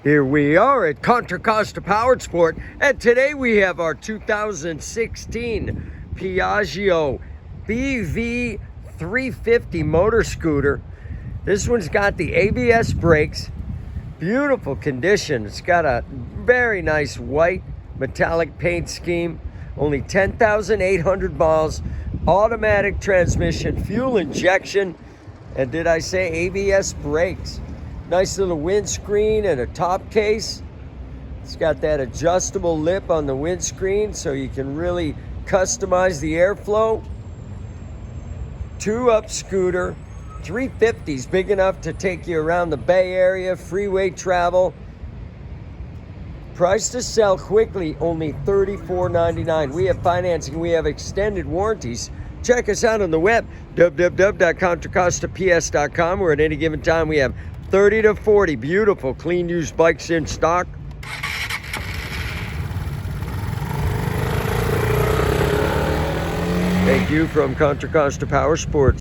Here we are at Contra Costa Powersports, and today we have our 2016 PIAGGIO BV 350 motor scooter. This one's got the ABS brakes, beautiful condition. It's got a very nice white metallic paint scheme, only 10,800 miles, automatic transmission, fuel injection, and did I say ABS brakes? Nice little windscreen and a top case. It's got that adjustable lip on the windscreen so you can really customize the airflow. 2-up scooter, 350s, big enough to take you around the Bay Area, freeway travel. Price to sell quickly, only $34.99. We have financing, we have extended warranties. Check us out on the web, www.contracostaps.com, where at any given time we have 30 to 40 beautiful, clean used bikes in stock. Thank you from Contra Costa Powersports.